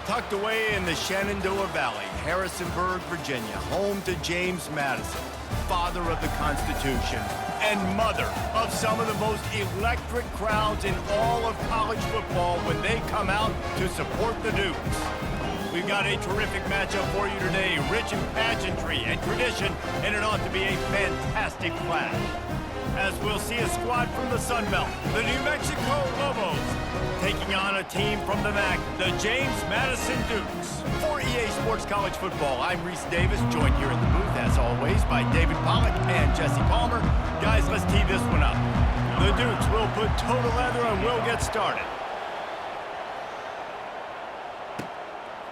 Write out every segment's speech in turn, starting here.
Tucked away in the Shenandoah Valley, Harrisonburg, Virginia, home to James Madison, father of the Constitution and mother of some of the most electric crowds in all of college football when they come out to support the Dukes. We've got a terrific matchup for you today, rich in pageantry and tradition, and it ought to be a fantastic clash. As we'll see a squad from the Sun Belt, the New Mexico Lobos, taking on a team from the MAC, the James Madison Dukes. For EA Sports College Football, I'm Reese Davis, joined here in the booth, as always, by David Pollack and Jesse Palmer. Guys, let's tee this one up. The Dukes will put total leather and we'll get started.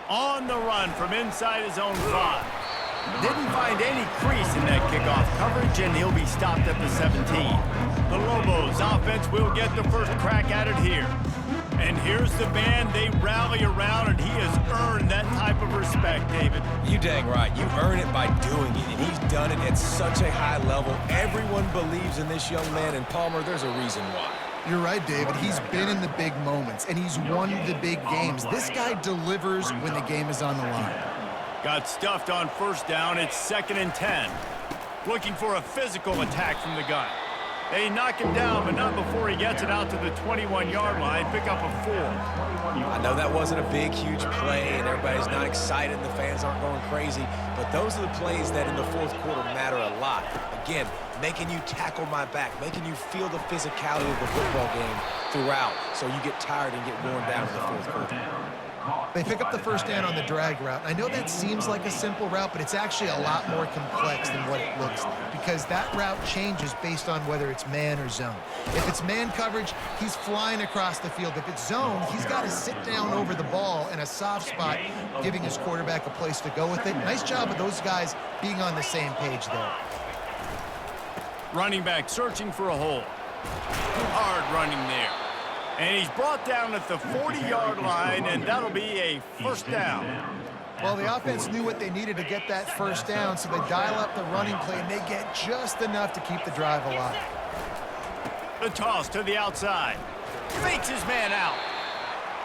On the run from inside his own 5. Didn't find any crease in that kickoff coverage, and he'll be stopped at the 17. The Lobos offense will get the first crack at it here. And here's the band they rally around, and he has earned that type of respect, David. You dang right. You earn it by doing it, and he's done it at such a high level. Everyone believes in this young man, and Palmer, there's a reason why. You're right, David. He's been in the big moments, and he's won the big games. This guy delivers when the game is on the line. Got stuffed on first down. It's 2nd and 10. Looking for a physical attack from the gun. They knock him down, but not before he gets it out to the 21-yard line. Pick up a 4. I know that wasn't a big, huge play, and everybody's not excited, and the fans aren't going crazy, but those are the plays that in the fourth quarter matter a lot. Again, making you tackle my back, making you feel the physicality of the football game throughout, so you get tired and get worn down in the fourth quarter. They pick up the first down on the drag route. I know that seems like a simple route, but it's actually a lot more complex than what it looks like because that route changes based on whether it's man or zone. If it's man coverage, he's flying across the field. If it's zone, he's got to sit down over the ball in a soft spot, giving his quarterback a place to go with it. Nice job of those guys being on the same page there. Running back searching for a hole. Hard running there. And he's brought down at the 40-yard line, and that'll be a first down. Well, the offense knew what they needed to get that first down, so they dial up the running play, and they get just enough to keep the drive alive. The toss to the outside. Fakes his man out.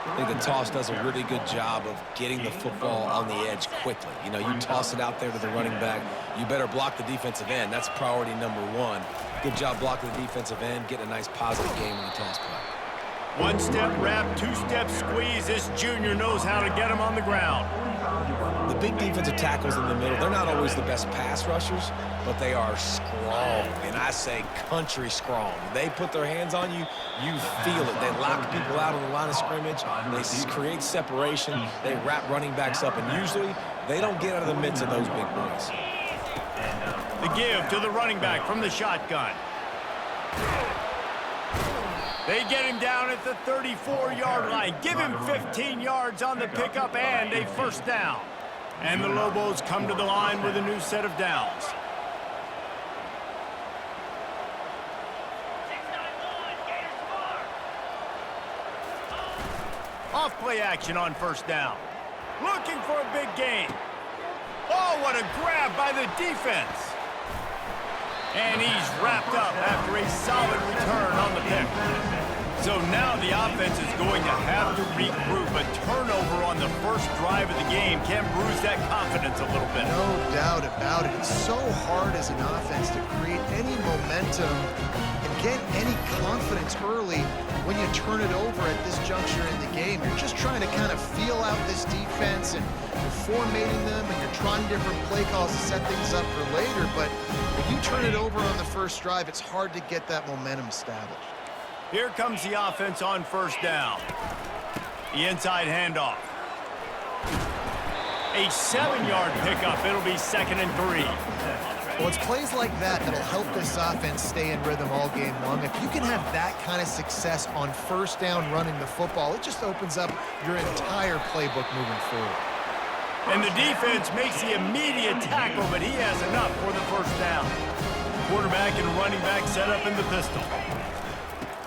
I think the toss does a really good job of getting the football on the edge quickly. You know, you toss it out there to the running back, you better block the defensive end. That's priority number 1. Good job blocking the defensive end, getting a nice positive game in the toss play. One-step wrap, two-step squeeze. This junior knows how to get him on the ground. The big defensive tackles in the middle, they're not always the best pass rushers, but they are strong, and I say country strong. They put their hands on you, you feel it. They lock people out on the line of scrimmage. They create separation. They wrap running backs up, and usually they don't get out of the midst of those big boys. The give to the running back from the shotgun. They get him down at the 34-yard line. Give him 15 yards on the pickup and a first down. And the Lobos come to the line with a new set of downs. Off play action on first down. Looking for a big gain. Oh, what a grab by the defense. And he's wrapped up after a solid return on the pick. So now the offense is going to have to regroup. A turnover on the first drive of the game can bruise that confidence a little bit. No doubt about it. It's so hard as an offense to create any momentum and get any confidence early when you turn it over at this juncture in the game. You're just trying to kind of feel out this defense, and you're formatting them, and you're trying different play calls to set things up for later. But when you turn it over on the first drive, it's hard to get that momentum established. Here comes the offense on first down. The inside handoff. A 7-yard pickup. It'll be 2nd and 3. Well, it's plays like that that'll help this offense stay in rhythm all game long. If you can have that kind of success on first down running the football, it just opens up your entire playbook moving forward. And the defense makes the immediate tackle, but he has enough for the first down. Quarterback and running back set up in the pistol.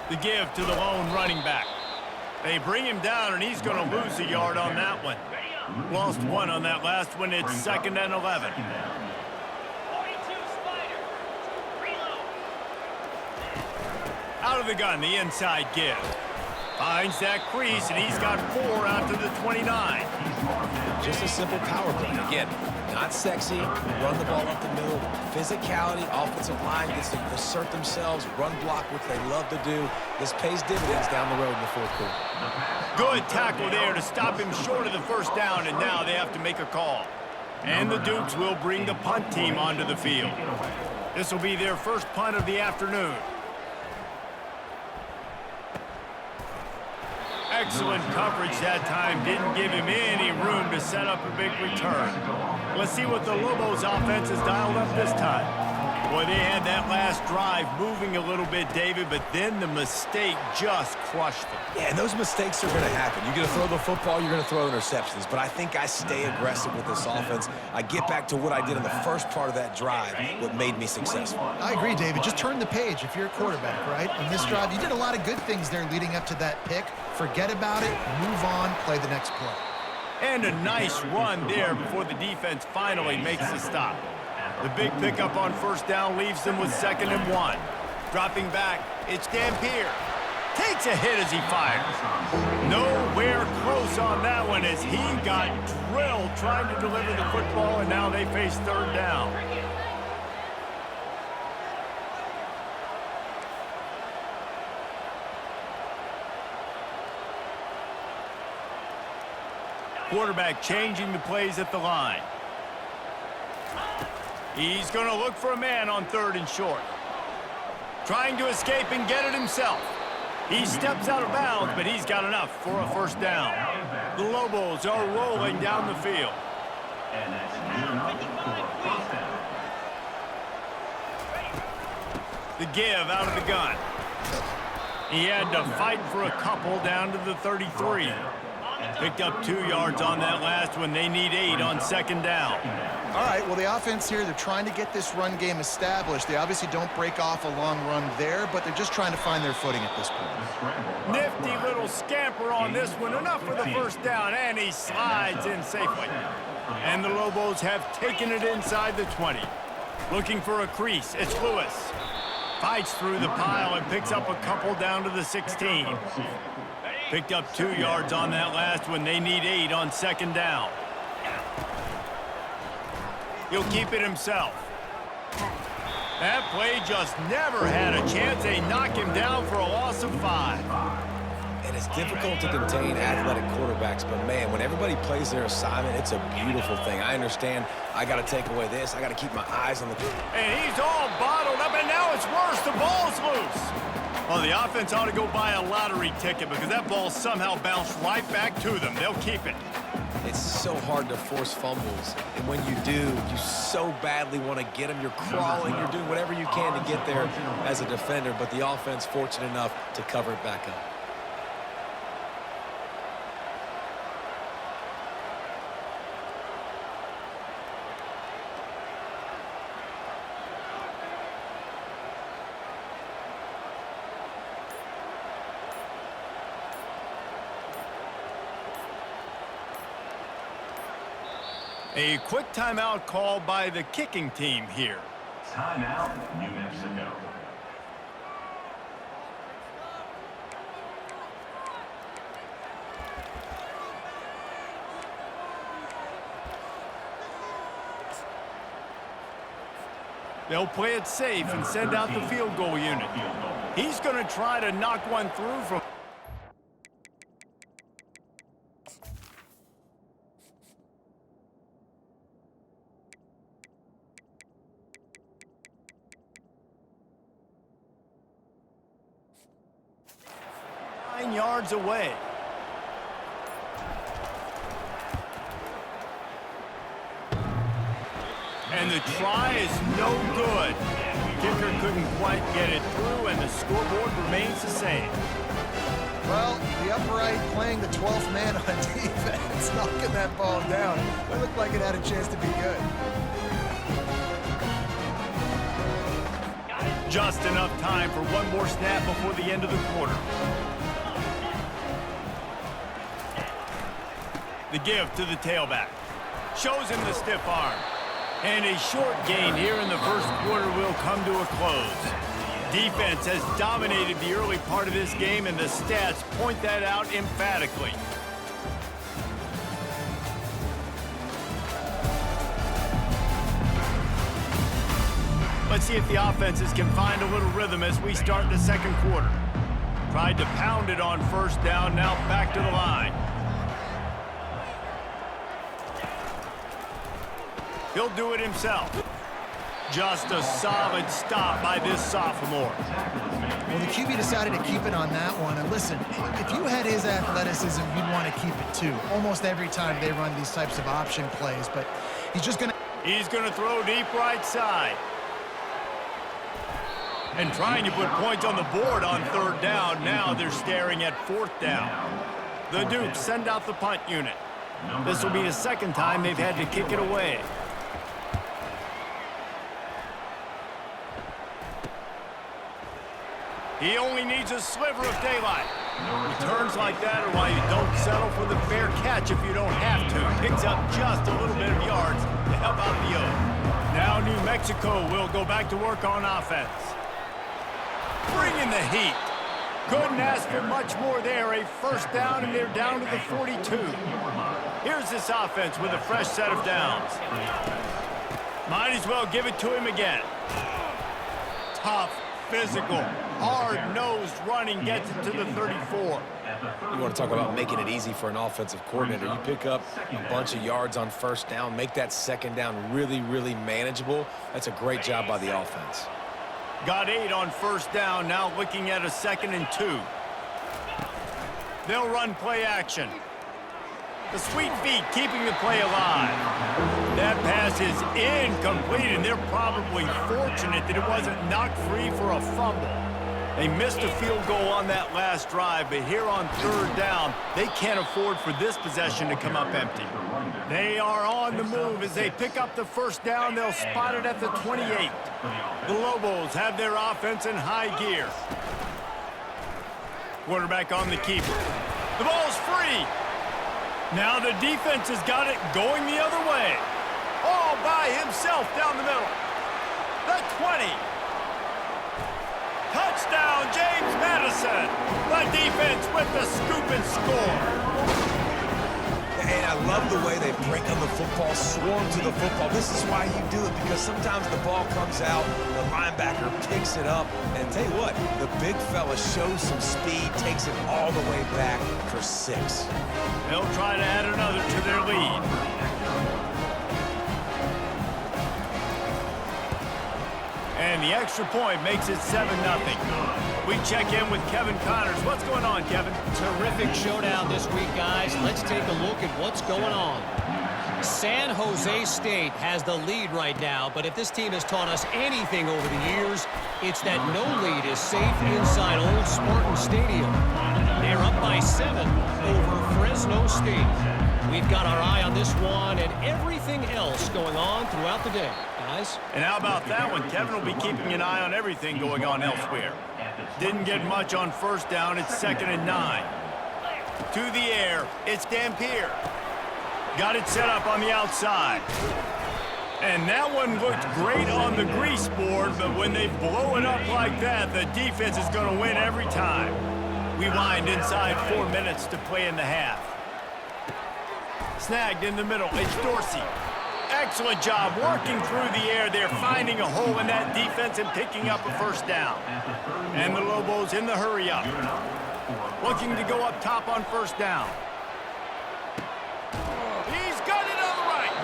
The give to the lone running back. They bring him down, and he's going to lose a yard on that one. Lost 1 on that last one. It's 2nd and 11. Out of the gun, the inside give. Finds that crease, and he's got 4 out to the 29. Just a simple power play. Again, not sexy, run the ball up the middle. Physicality, offensive line gets to assert themselves, run block, which they love to do. This pays dividends down the road in the fourth quarter. Good tackle there to stop him short of the first down, and now they have to make a call. And the Dukes will bring the punt team onto the field. This will be their first punt of the afternoon. Excellent coverage that time. Didn't give him any room to set up a big return. Let's see what the Lobos offense has dialed up this time. Boy, they had that last drive moving a little bit, David, but then the mistake just crushed them. Yeah, and those mistakes are going to happen. You're going to throw the football, you're going to throw interceptions. But I think I stay aggressive with this offense. I get back to what I did in the first part of that drive, what made me successful. I agree, David. Just turn the page if you're a quarterback, right? In this drive, you did a lot of good things there leading up to that pick. Forget about it, move on, play the next play. And a nice run there before the defense finally makes the stop. The big pickup on first down leaves them with 2nd and 1. Dropping back, it's Dampier. Takes a hit as he fires. Nowhere close on that one as he got drilled trying to deliver the football, and now they face 3rd down. Quarterback changing the plays at the line. He's going to look for a man on 3rd and short. Trying to escape and get it himself. He steps out of bounds, but he's got enough for a first down. The Lobos are rolling down the field. The give out of the gun. He had to fight for a couple down to the 33. Picked up 2 yards on that last one. They need 8 on 2nd down. All right, well, the offense here, they're trying to get this run game established. They obviously don't break off a long run there, but they're just trying to find their footing at this point. Nifty little scamper on this one. Enough for the first down, and he slides in safely. And the Lobos have taken it inside the 20. Looking for a crease. It's Lewis. Fights through the pile and picks up a couple down to the 16. Picked up 2 yards on that last one. They need 8 on 2nd down. He'll keep it himself. That play just never had a chance. They knock him down for a loss of 5. And it's difficult to contain athletic quarterbacks, but man, when everybody plays their assignment, it's a beautiful thing. I understand I got to take away this. I got to keep my eyes on the... And he's all bottled up, and now it's worse. The ball's loose. Well, the offense ought to go buy a lottery ticket because that ball somehow bounced right back to them. They'll keep it. It's so hard to force fumbles, and when you do, you so badly want to get them. You're crawling, you're doing whatever you can to get there as a defender, but the offense fortunate enough to cover it back up. A quick timeout called by the kicking team here. Timeout, New Mexico. They'll play it safe and send out the field goal unit. He's going to try to knock one through from... yards away. And the try is no good. Kicker couldn't quite get it through, and the scoreboard remains the same. Well, the upright playing the 12th man on defense, knocking that ball down. It looked like it had a chance to be good. Just enough time for one more snap before the end of the quarter. The give to the tailback. Shows him the stiff arm. And a short gain here in the first quarter will come to a close. Defense has dominated the early part of this game, and the stats point that out emphatically. Let's see if the offenses can find a little rhythm as we start the second quarter. Tried to pound it on first down, now back to the line. He'll do it himself. Just a solid stop by this sophomore. Well, the QB decided to keep it on that one. And listen, if you had his athleticism, you'd want to keep it too. Almost every time they run these types of option plays, but he's just going to... He's going to throw deep right side. And trying to put points on the board on third down. Now they're staring at fourth down. The Dukes send out the punt unit. This will be the second time they've had to kick it away. He only needs a sliver of daylight. Returns like that are why you don't settle for the fair catch if you don't have to. Picks up just a little bit of yards to help out the O. Now New Mexico will go back to work on offense. Bringing the heat. Couldn't ask for much more there. A first down, and they're down to the 42. Here's this offense with a fresh set of downs. Might as well give it to him again. Tough, physical, hard-nosed running gets it to the 34. You want to talk about making it easy for an offensive coordinator. You pick up a bunch of yards on first down, make that second down really, really manageable. That's a great job by the offense. Got 8 on first down, now looking at a 2nd and 2. They'll run play action. The sweet feet keeping the play alive. That pass is incomplete, and they're probably fortunate that it wasn't knocked free for a fumble. They missed a field goal on that last drive, but here on third down, they can't afford for this possession to come up empty. They are on the move as they pick up the first down. They'll spot it at the 28. The Lobos have their offense in high gear. Quarterback on the keeper. The ball's free. Now the defense has got it going the other way. All by himself down the middle. The 20. Touchdown, James Madison. The defense with the scoop and score. And I love the way they break on the football, swarm to the football. This is why you do it, because sometimes the ball comes out, the linebacker picks it up, and tell you what, the big fella shows some speed, takes it all the way back for 6. They'll try to add another to their lead. And the extra point makes it 7-0. We check in with Kevin Connors. What's going on, Kevin? Terrific showdown this week, guys. Let's take a look at what's going on. San Jose State has the lead right now, but if this team has taught us anything over the years, it's that no lead is safe inside old Spartan Stadium. They're up by 7 over Fresno State. We've got our eye on this one and everything else going on throughout the day. Guys? And how about that one? Kevin will be keeping an eye on everything going on elsewhere. Didn't get much on first down. It's 2nd and 9. To the air. It's Dampier. Got it set up on the outside. And that one looked great on the grease board, but when they blow it up like that, the defense is going to win every time. We wind inside 4 minutes to play in the half. Snagged in the middle. It's Dorsey. Excellent job working through the air there, finding a hole in that defense and picking up a first down. And the Lobos in the hurry-up. Looking to go up top on first down. He's got it on the right.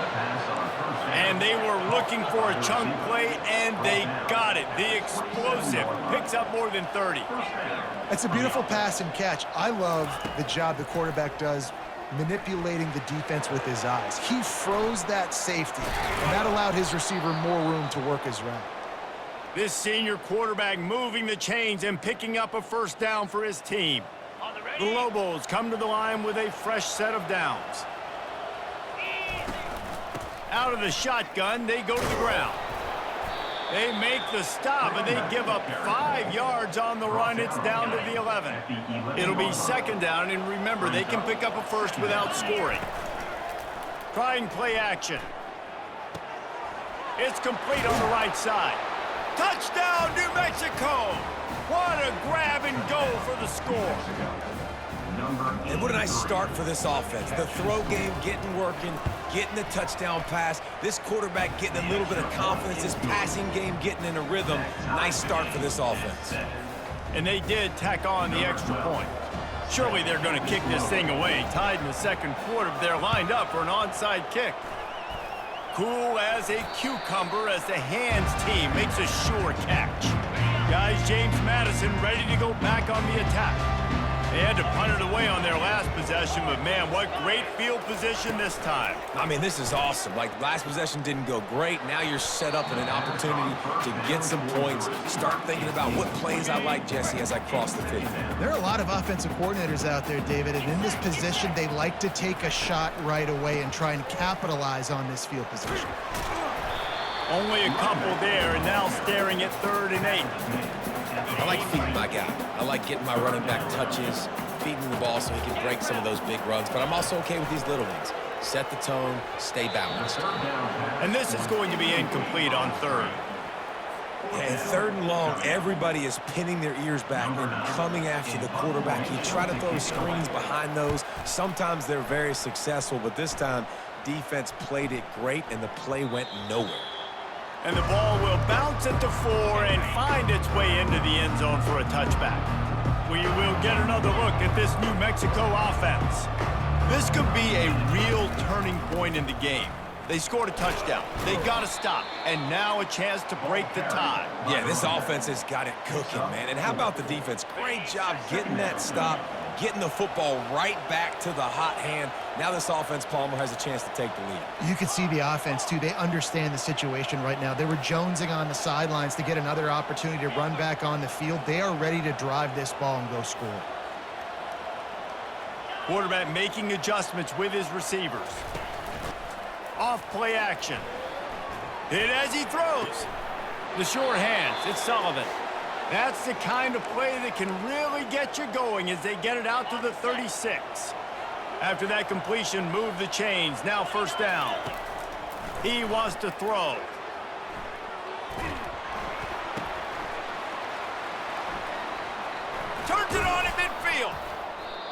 And they were looking for a chunk play, and they got it. The explosive picks up more than 30. It's a beautiful pass and catch. I love the job the quarterback does manipulating the defense with his eyes. He froze that safety, and that allowed his receiver more room to work his route. This senior quarterback moving the chains and picking up a first down for his team. The Lobos come to the line with a fresh set of downs. Out of the shotgun, they go to the ground. They make the stop, and they give up 5 yards on the run. It's down to the 11. It'll be 2nd down, and remember, they can pick up a first without scoring. Trying play action. It's complete on the right side. Touchdown, New Mexico! What a grab and go for the score. And what a nice start for this offense. The throw game getting working, getting the touchdown pass. This quarterback getting a little bit of confidence. This passing game getting in a rhythm. Nice start for this offense. And they did tack on the extra point. Surely they're going to kick this thing away. Tied in the second quarter, but they're lined up for an onside kick. Cool as a cucumber as the hands team makes a sure catch. Guys, James Madison ready to go back on the attack. They had to punt it away on their last possession, but man, what great field position this time. I mean, this is awesome. Like, last possession didn't go great. Now you're set up in an opportunity to get some points. Start thinking about what plays I like, Jesse, as I cross the field. There are a lot of offensive coordinators out there, David, and in this position, they like to take a shot right away and try and capitalize on this field position. Only a couple there, and now staring at 3rd and 8. I like feeding my guy. I like getting my running back touches, feeding the ball so he can break some of those big runs. But I'm also okay with these little ones. Set the tone, stay balanced. And this is going to be incomplete on 3rd. And 3rd and long, everybody is pinning their ears back and coming after the quarterback. You try to throw screens behind those. Sometimes they're very successful, but this time, defense played it great, and the play went nowhere. And the ball will bounce at the 4 and find its way into the end zone for a touchback. We will get another look at this New Mexico offense. This could be a real turning point in the game. They scored a touchdown. They got to stop. And now a chance to break the tie. Yeah, this offense has got it cooking, man. And how about the defense? Great job getting that stop, getting the football right back to the hot hand. Now this offense, Palmer, has a chance to take the lead. You can see the offense, too. They understand the situation right now. They were jonesing on the sidelines to get another opportunity to run back on the field. They are ready to drive this ball and go score. Quarterback making adjustments with his receivers. Off play action. Hit as he throws. The short hands. It's Sullivan. That's the kind of play that can really get you going as they get it out to the 36. After that completion, move the chains. Now 1st down. He wants to throw. Turns it on at midfield.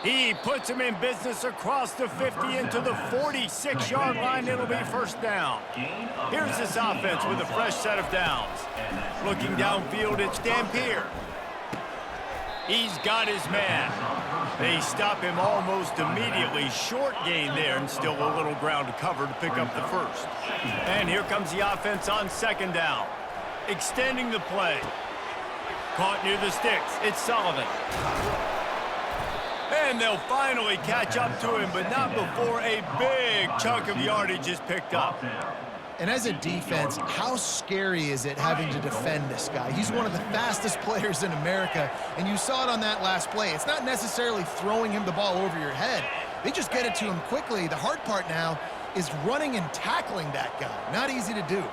He puts him in business across the 50 into the 46-yard line. It'll be 1st down. Here's this offense with a fresh set of downs. Looking downfield, it's Dampier. He's got his man. They stop him almost immediately. Short gain there and still a little ground to cover to pick up the 1st. And here comes the offense on 2nd down. Extending the play. Caught near the sticks. It's Sullivan. And they'll finally catch up to him, but not before a big chunk of yardage is picked up. And as a defense, how scary is it having to defend this guy? He's one of the fastest players in America, and you saw it on that last play. It's not necessarily throwing him the ball over your head. They just get it to him quickly. The hard part now is running and tackling that guy. Not easy to do.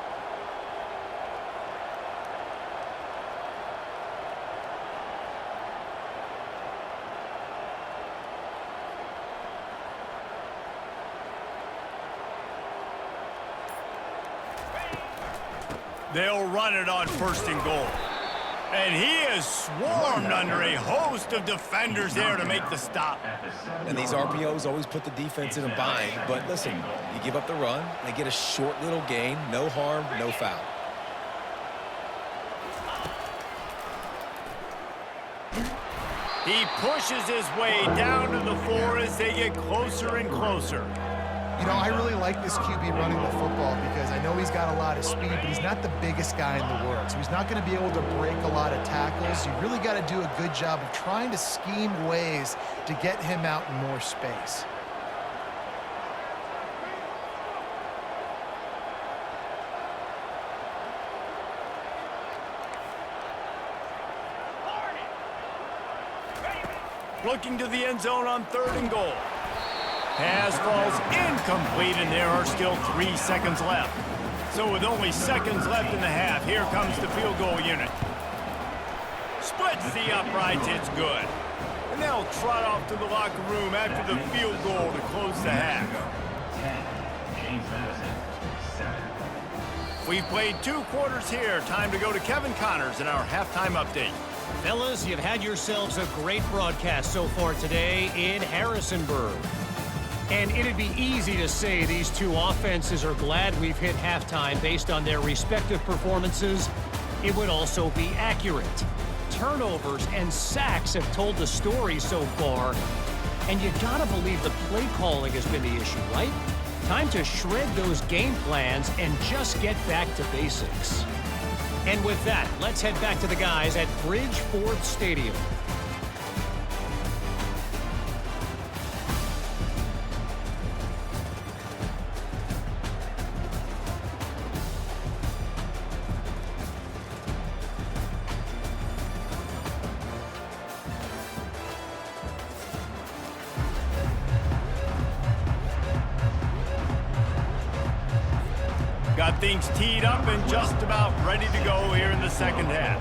They'll run it on 1st and goal. And he is swarmed under a host of defenders there to make the stop. And these RPOs always put the defense in a bind. But listen, you give up the run, they get a short little gain, no harm, no foul. He pushes his way down to the 4 as they get closer and closer. You know, I really like this QB running the football because I know he's got a lot of speed, but he's not the biggest guy in the world. So he's not going to be able to break a lot of tackles. You really got to do a good job of trying to scheme ways to get him out in more space. Looking to the end zone on 3rd and goal. Pass falls incomplete, and there are still 3 seconds left. So with only seconds left in the half, here comes the field goal unit. Splits the uprights, it's good. And they'll trot off to the locker room after the field goal to close the half. 10, James Madison, 7. We've played 2 quarters here. Time to go to Kevin Connors in our halftime update. Fellas, you've had yourselves a great broadcast so far today in Harrisonburg. And it'd be easy to say these two offenses are glad we've hit halftime based on their respective performances. It would also be accurate. Turnovers and sacks have told the story so far. And you gotta believe the play calling has been the issue, right? Time to shred those game plans and just get back to basics. And with that, let's head back to the guys at Bridgeford Stadium. Got things teed up and just about ready to go here in the second half.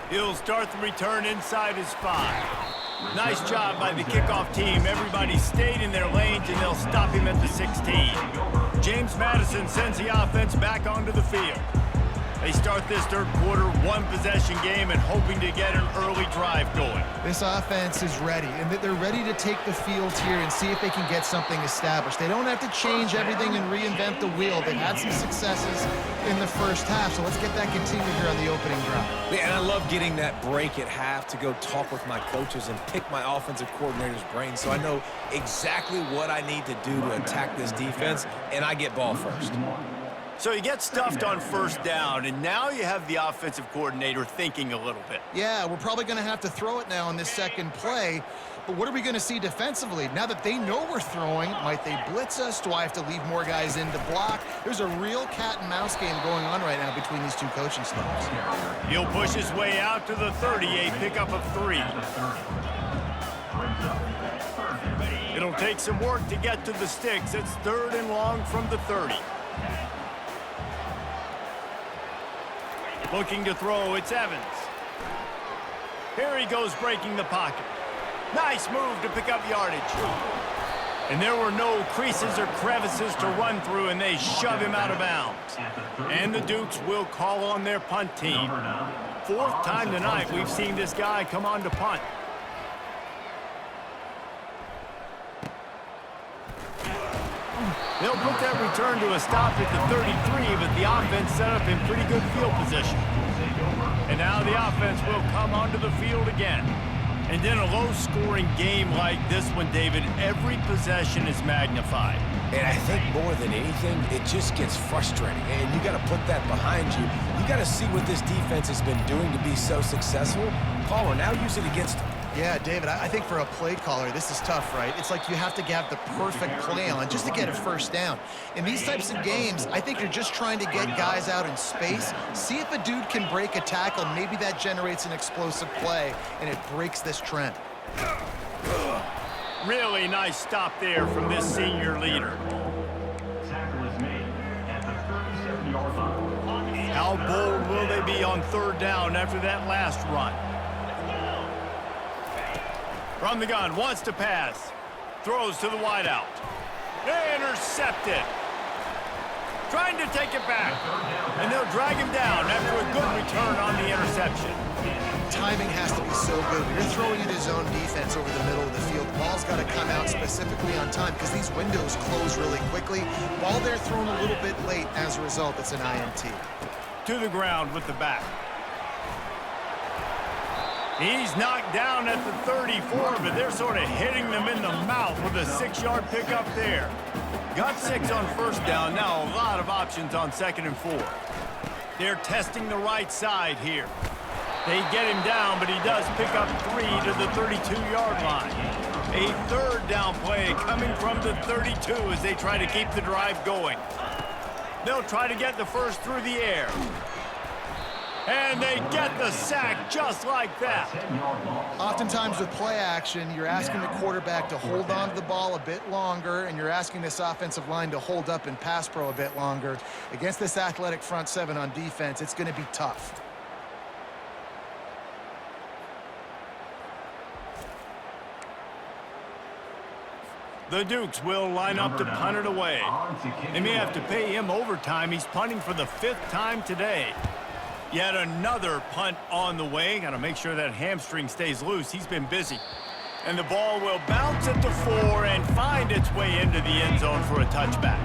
He'll start the return inside his 5. Nice job by the kickoff team. Everybody stayed in their lanes, and they'll stop him at the 16. James Madison sends the offense back onto the field. They start this third quarter, 1-possession game, and hoping to get an early drive going. This offense is ready, and they're ready to take the field here and see if they can get something established. They don't have to change everything and reinvent the wheel. They've had some successes in the first half, so let's get that continued here on the opening drive. Yeah, and I love getting that break at half to go talk with my coaches and pick my offensive coordinator's brain so I know exactly what I need to do to attack this defense, and I get ball first. So you get stuffed on first down, and now you have the offensive coordinator thinking a little bit. Yeah, we're probably going to have to throw it now on this second play. But what are we going to see defensively? Now that they know we're throwing, might they blitz us? Do I have to leave more guys in to block? There's a real cat and mouse game going on right now between these two coaching staffs. He'll push his way out to the 30, a pickup of 3. It'll take some work to get to the sticks. It's 3rd and long from the 30. Looking to throw, it's Evans. Here he goes breaking the pocket. Nice move to pick up yardage. And there were no creases or crevices to run through, and they shove him out of bounds. And the Dukes will call on their punt team. 4th time tonight we've seen this guy come on to punt. They'll put that return to a stop at the 33, but the offense set up in pretty good field position. And now the offense will come onto the field again. And in a low-scoring game like this one, David, every possession is magnified. And I think more than anything, it just gets frustrating. And you got to put that behind you. You got to see what this defense has been doing to be so successful. Caller, now use it against them. Yeah, David, I think for a play caller, this is tough, right? It's like you have to have the perfect play on just to get a first down. In these types of games, I think you're just trying to get guys out in space, see if a dude can break a tackle, maybe that generates an explosive play, and it breaks this trend. Really nice stop there from this senior leader. Tackle is made at the 37-yard line. How bold will they be on 3rd down after that last run? From the gun, wants to pass. Throws to the wideout. Intercepted. Trying to take it back. And they'll drag him down after a good return on the interception. Timing has to be so good. When you're throwing in his own defense over the middle of the field, ball's got to come out specifically on time because these windows close really quickly. Ball there thrown a little bit late. As a result, it's an INT. To the ground with the back. He's knocked down at the 34, but they're sort of hitting them in the mouth with a 6-yard pickup there. Got 6 on first down. Now a lot of options on 2nd and 4. They're testing the right side here. They get him down, but he does pick up 3 to the 32-yard line. A 3rd down play coming from the 32 as they try to keep the drive going. They'll try to get the first through the air. And they get the sack just like that. Oftentimes with play action, you're asking the quarterback to hold on to the ball a bit longer, and you're asking this offensive line to hold up in pass pro a bit longer. Against this athletic front 7 on defense, it's going to be tough. The Dukes will line up to punt it away. They may have to pay him overtime. He's punting for the 5th time today. Yet another punt on the way. Got to make sure that hamstring stays loose. He's been busy. And the ball will bounce at the 4 and find its way into the end zone for a touchback.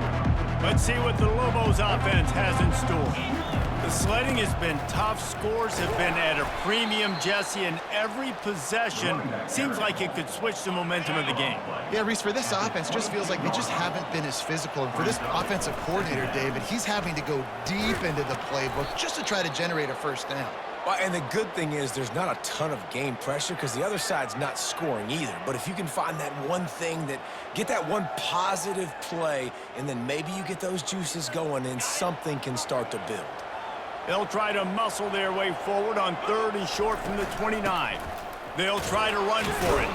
Let's see what the Lobos offense has in store. The sledding has been tough. Scores have been at a premium, Jesse, and every possession seems like it could switch the momentum of the game. Yeah, Reese, for this offense, just feels like they just haven't been as physical. And for this offensive coordinator, David, he's having to go deep into the playbook just to try to generate a first down. Well, and the good thing is there's not a ton of game pressure because the other side's not scoring either. But if you can find that one thing get that one positive play, and then maybe you get those juices going and something can start to build. They'll try to muscle their way forward on 3rd and short from the 29. They'll try to run for it.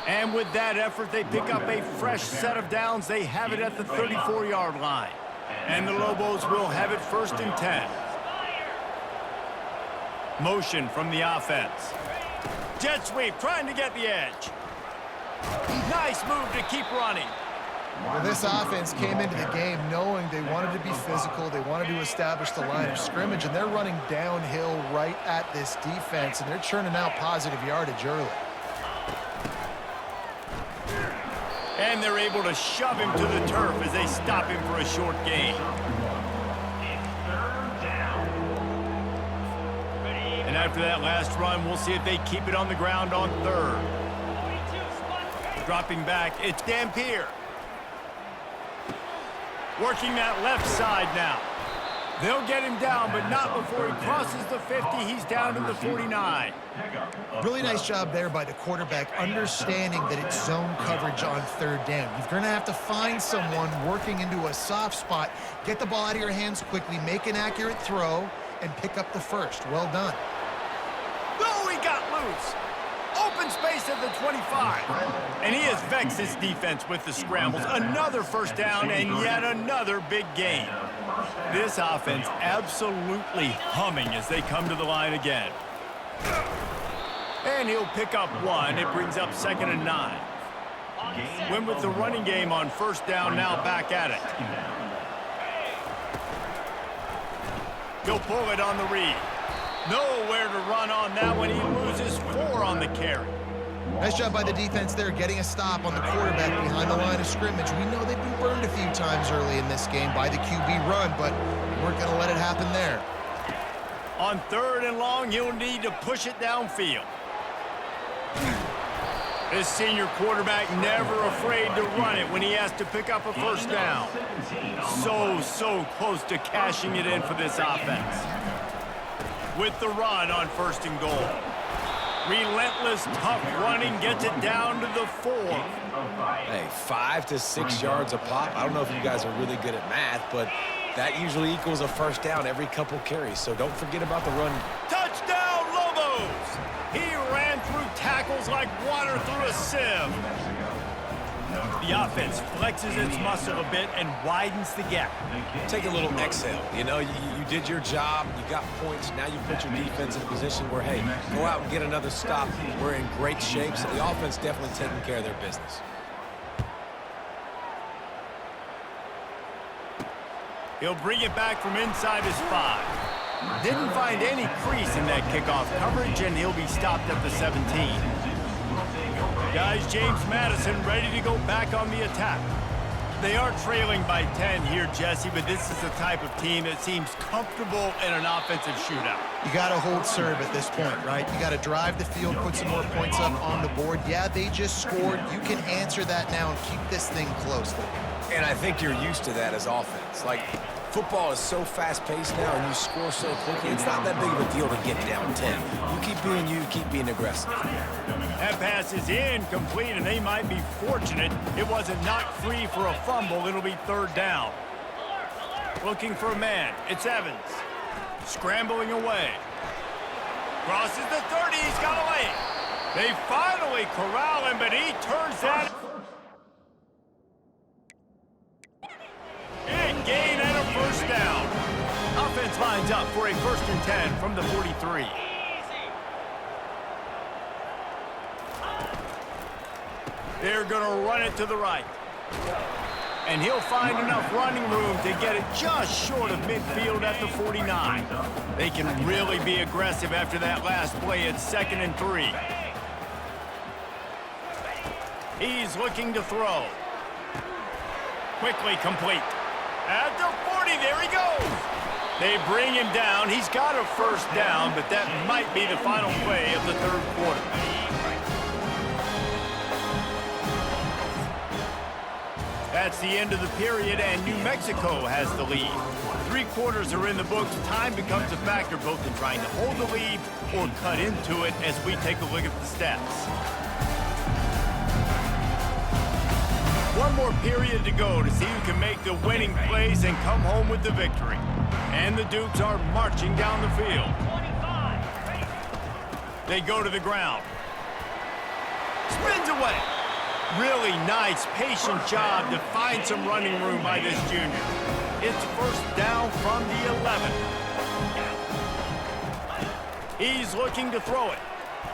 And with that effort, they pick up a fresh set of downs. They have it at the 34-yard line. And the Lobos will have it 1st and 10. Motion from the offense. Jet sweep, trying to get the edge. Nice move to keep running. Well, this offense came into the game knowing they wanted to be physical, they wanted to establish the line of scrimmage, and they're running downhill right at this defense, and they're churning out positive yardage early. And they're able to shove him to the turf as they stop him for a short gain. And after that last run, we'll see if they keep it on the ground on 3rd. Dropping back, it's Dampier. Working that left side now. They'll get him down, but not before he crosses the 50. He's down to the 49. Really nice job there by the quarterback, understanding that it's zone coverage on 3rd down. You're going to have to find someone working into a soft spot, get the ball out of your hands quickly, make an accurate throw, and pick up the 1st. Well done. Oh, he got loose. Open space at the 25. And he has vexed his defense with the scrambles. Another 1st down and yet another big gain. This offense absolutely humming as they come to the line again. And he'll pick up 1. It brings up 2nd and 9. Went with the running game on 1st down, now back at it. He'll pull it on the read. Nowhere to run on that one. He loses 4 on the carry. Nice job by the defense there, getting a stop on the quarterback behind the line of scrimmage. We know they've been burned a few times early in this game by the QB run, but we're going to let it happen there. On 3rd and long, he'll need to push it downfield. This senior quarterback never afraid to run it when he has to pick up a 1st down. So close to cashing it in for this offense. With the run on 1st and goal. Relentless, tough running gets it down to the 4. Hey, 5 to 6 yards a pop. I don't know if you guys are really good at math, but that usually equals a 1st down every couple carries, so don't forget about the run. Touchdown, Lobos! He ran through tackles like water through a sieve. The offense flexes its muscle a bit and widens the gap. Take a little exhale. You know, you did your job. You got points. Now you put your defense in a position where, hey, go out and get another stop. We're in great shape, so the offense definitely taking care of their business. He'll bring it back from inside his 5. Didn't find any crease in that kickoff coverage, and he'll be stopped at the 17. Guys, James Madison ready to go back on the attack. They are trailing by 10 here, Jesse, but this is the type of team that seems comfortable in an offensive shootout. You got to hold serve at this point, right? You got to drive the field, put some more points up on the board. Yeah, they just scored. You can answer that now and keep this thing close. And I think you're used to that as offense. Like, football is so fast-paced now and you score so quickly, it's not that big of a deal to get down 10. You keep being aggressive. That pass is incomplete, and they might be fortunate it wasn't knocked free for a fumble. It'll be 3rd down. Looking for a man. It's Evans. Scrambling away. Crosses the 30. He's got away. They finally corral him, but he turns that. Big gain and a 1st down. Offense lines up for a 1st and 10 from the 43. They're going to run it to the right. And he'll find enough running room to get it just short of midfield at the 49. They can really be aggressive after that last play at 2nd and 3. He's looking to throw. Quickly complete. At the 40, there he goes. They bring him down. He's got a first down, but that might be the final play of the 3rd quarter. That's the end of the period, and New Mexico has the lead. 3 quarters are in the books. Time becomes a factor both in trying to hold the lead or cut into it as we take a look at the stats. One more period to go to see who can make the winning plays and come home with the victory. And the Dukes are marching down the field. They go to the ground. Spins away. Really nice, patient job to find some running room by this junior. It's first down from the 11. He's looking to throw it.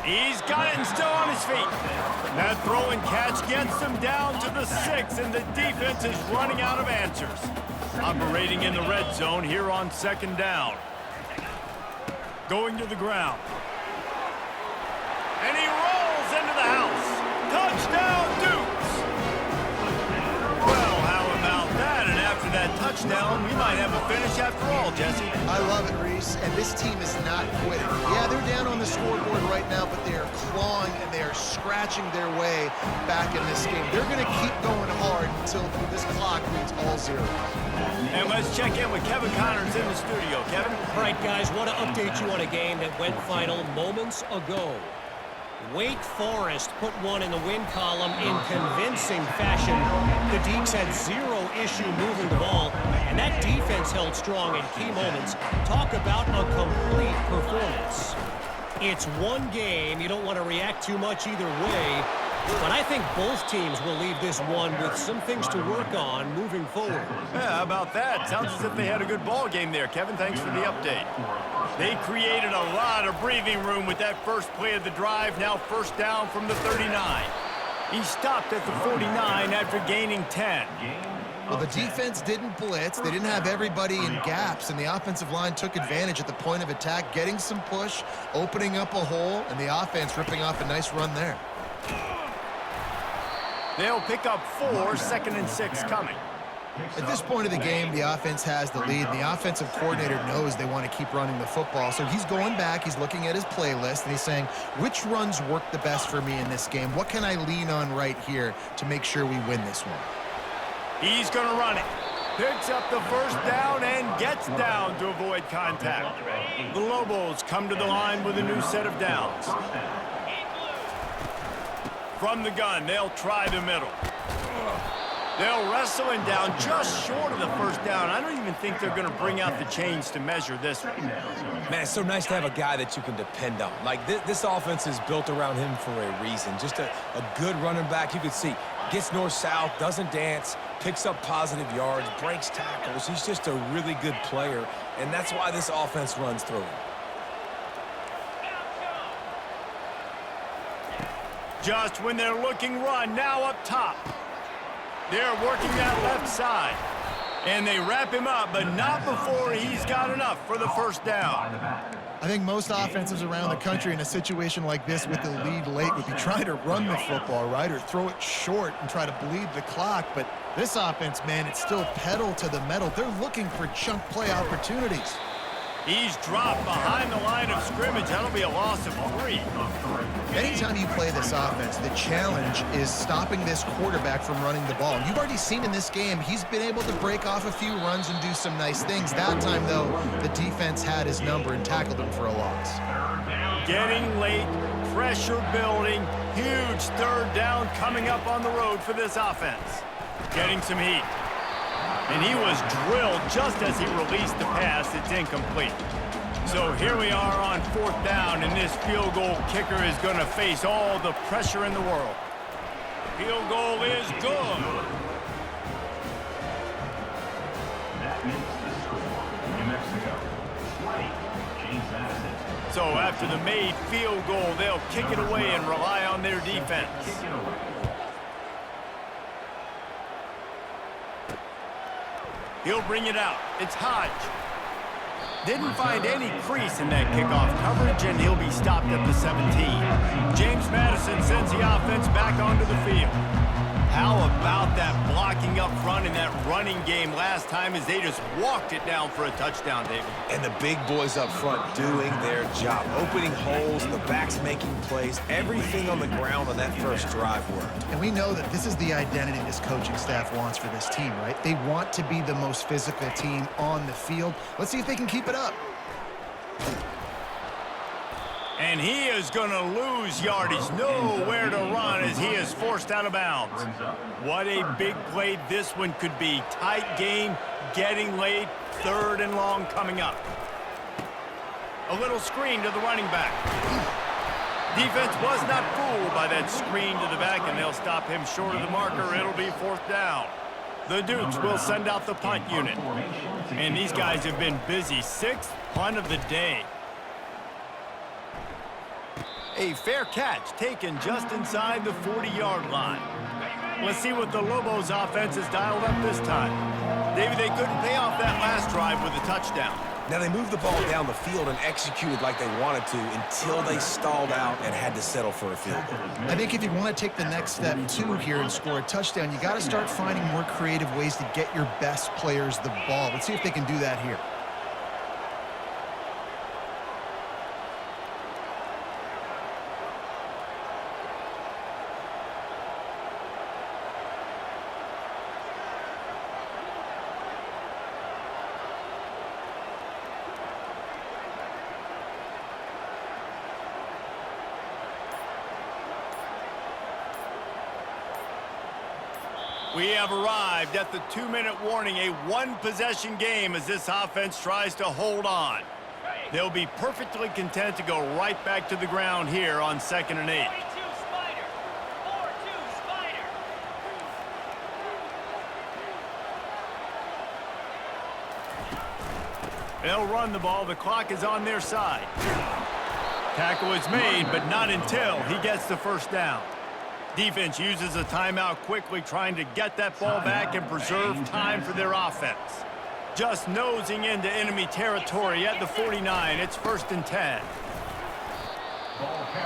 He's got it and still on his feet. That throw and catch gets him down to the 6, and the defense is running out of answers. Operating in the red zone here on 2nd down. Going to the ground. And he rolls into the house. Touchdown, Dukes! Well, how about that? And after that touchdown, we might have a finish after all, Jesse. I love it, Reese, and this team is not quitting. Yeah, they're down on the scoreboard right now, but they are clawing and they are scratching their way back in this game. They're going to keep going hard until this clock reads all zeros. And let's check in with Kevin Connors in the studio. Kevin? All right, guys, want to update you on a game that went final moments ago. Wake Forest put one in the win column in convincing fashion. The Deeks had 0 issue moving the ball, and that defense held strong in key moments. Talk about a complete performance. It's one game. You don't want to react too much either way, but I think both teams will leave this one with some things to work on moving forward. Yeah, how about that? Sounds as if they had a good ball game there, Kevin. Thanks for the update. They created a lot of breathing room with that first play of the drive. Now first down from the 39. He stopped at the 49 after gaining 10. Well, the defense didn't blitz. They didn't have everybody in gaps, and the offensive line took advantage at the point of attack, getting some push, opening up a hole, and the offense ripping off a nice run there. They'll pick up 4, 2nd and 6 coming. At this point of the game, the offense has the lead, and the offensive coordinator knows they want to keep running the football. So he's going back, he's looking at his playlist, and he's saying, which runs work the best for me in this game? What can I lean on right here to make sure we win this one? He's going to run it. Picks up the first down and gets down to avoid contact. The Lobos come to the line with a new set of downs. From the gun, they'll try the middle. They'll wrestle him down just short of the first down. I don't even think they're going to bring out the chains to measure this one. Man, it's so nice to have a guy that you can depend on. Like, this offense is built around him for a reason. Just a good running back. You can see, gets north-south, doesn't dance, picks up positive yards, breaks tackles. He's just a really good player, and that's why this offense runs through him. Just when they're looking run, now up top. They're working that left side. And they wrap him up, but not before he's got enough for the first down. I think most offenses around the country in a situation like this with the lead late would be trying to run the football, right, or throw it short and try to bleed the clock. But this offense, man, it's still pedal to the metal. They're looking for chunk play opportunities. He's dropped behind the line of scrimmage. That'll be a loss of 3. Anytime you play this offense, the challenge is stopping this quarterback from running the ball. And you've already seen in this game, he's been able to break off a few runs and do some nice things. That time, though, the defense had his number and tackled him for a loss. Getting late, pressure building, huge third down coming up on the road for this offense. Getting some heat. And he was drilled just as he released the pass. It's incomplete. So here we are on 4th down, and this field goal kicker is going to face all the pressure in the world. Field goal is good. That makes the score. New Mexico, 20, James Madison. So after the made field goal, they'll kick it away and rely on their defense. Kick it away. He'll bring it out. It's Hodge. Didn't find any crease in that kickoff coverage, and he'll be stopped at the 17. James Madison sends the offense back onto the field. How about that blocking up front in that running game last time as they just walked it down for a touchdown, David? And the big boys up front doing their job, opening holes, the backs making plays, everything on the ground on that first drive worked. And we know that this is the identity this coaching staff wants for this team, right? They want to be the most physical team on the field. Let's see if they can keep it up. And he is going to lose yardage. Nowhere to run as he is forced out of bounds. What a big play this one could be. Tight game, getting late, 3rd and long coming up. A little screen to the running back. Defense was not fooled by that screen to the back, and they'll stop him short of the marker. It'll be 4th down. The Dukes will send out the punt unit. And these guys have been busy. 6th punt of the day. A fair catch taken just inside the 40-yard line. Let's see what the Lobos offense has dialed up this time. David, they couldn't pay off that last drive with a touchdown. Now they moved the ball down the field and executed like they wanted to until they stalled out and had to settle for a field goal. I think if you want to take the next step, too, here and score a touchdown, you got to start finding more creative ways to get your best players the ball. Let's see if they can do that here. We have arrived at the 2-minute warning, a 1-possession game as this offense tries to hold on. They'll be perfectly content to go right back to the ground here on 2nd and 8. They'll run the ball. The clock is on their side. Tackle is made, but not until he gets the 1st down. Defense uses a timeout quickly, trying to get that ball back and preserve time for their offense. Just nosing into enemy territory at the 49. It's 1st and 10.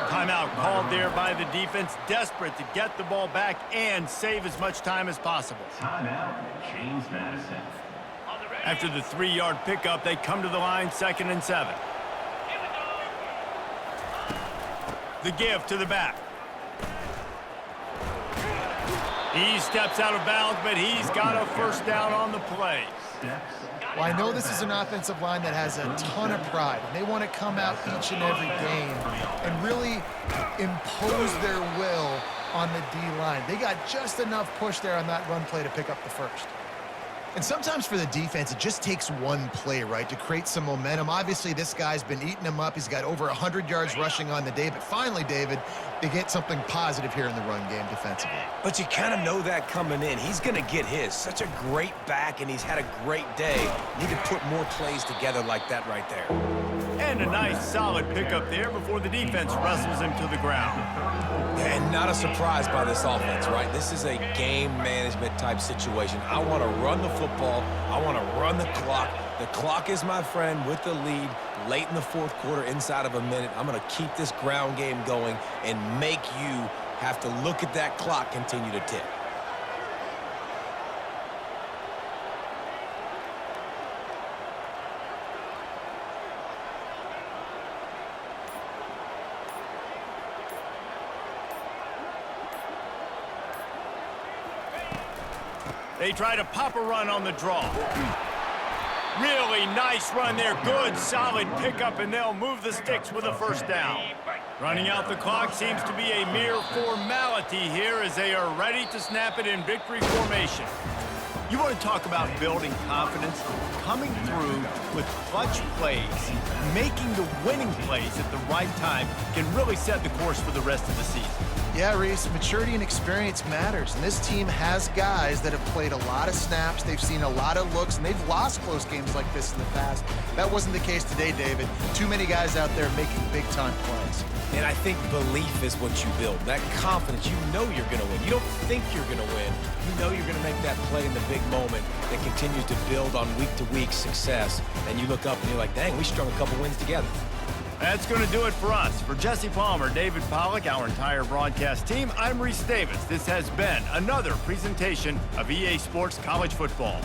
Timeout called there by the defense, desperate to get the ball back and save as much time as possible. Timeout, James Madison. After the 3-yard pickup, they come to the line, 2nd and 7. The give to the back. He steps out of bounds, but he's got a 1st down on the play. Well, I know this is an offensive line that has a ton of pride, and they want to come out each and every game and really impose their will on the D-line. They got just enough push there on that run play to pick up the 1st. And sometimes for the defense, it just takes one play, right, to create some momentum. Obviously, this guy's been eating them up. He's got over 100 yards rushing on the day. But finally, David, they get something positive here in the run game defensively. But you kind of know that coming in. He's going to get his. Such a great back, and he's had a great day. Need to put more plays together like that right there. And a nice, solid pickup there before the defense wrestles him to the ground. And not a surprise by this offense, right? This is a game management type situation. I want to run the football. I want to run the clock. The clock is my friend with the lead late in the 4th quarter, inside of a minute. I'm going to keep this ground game going and make you have to look at that clock continue to tick. They try to pop a run on the draw. Really nice run there. Good, solid pickup, and they'll move the sticks with a 1st down. Running out the clock seems to be a mere formality here as they are ready to snap it in victory formation. You want to talk about building confidence? Coming through with clutch plays, making the winning plays at the right time can really set the course for the rest of the season. Yeah, Reese, maturity and experience matters, and this team has guys that have played a lot of snaps, they've seen a lot of looks, and they've lost close games like this in the past. That wasn't the case today, David. Too many guys out there making big-time plays. And I think belief is what you build. That confidence, you know you're going to win. You don't think you're going to win. You know you're going to make that play in the big moment that continues to build on week-to-week success. And you look up and you're like, dang, we strung a couple wins together. That's going to do it for us. For Jesse Palmer, David Pollack, our entire broadcast team, I'm Reese Davis. This has been another presentation of EA Sports College Football.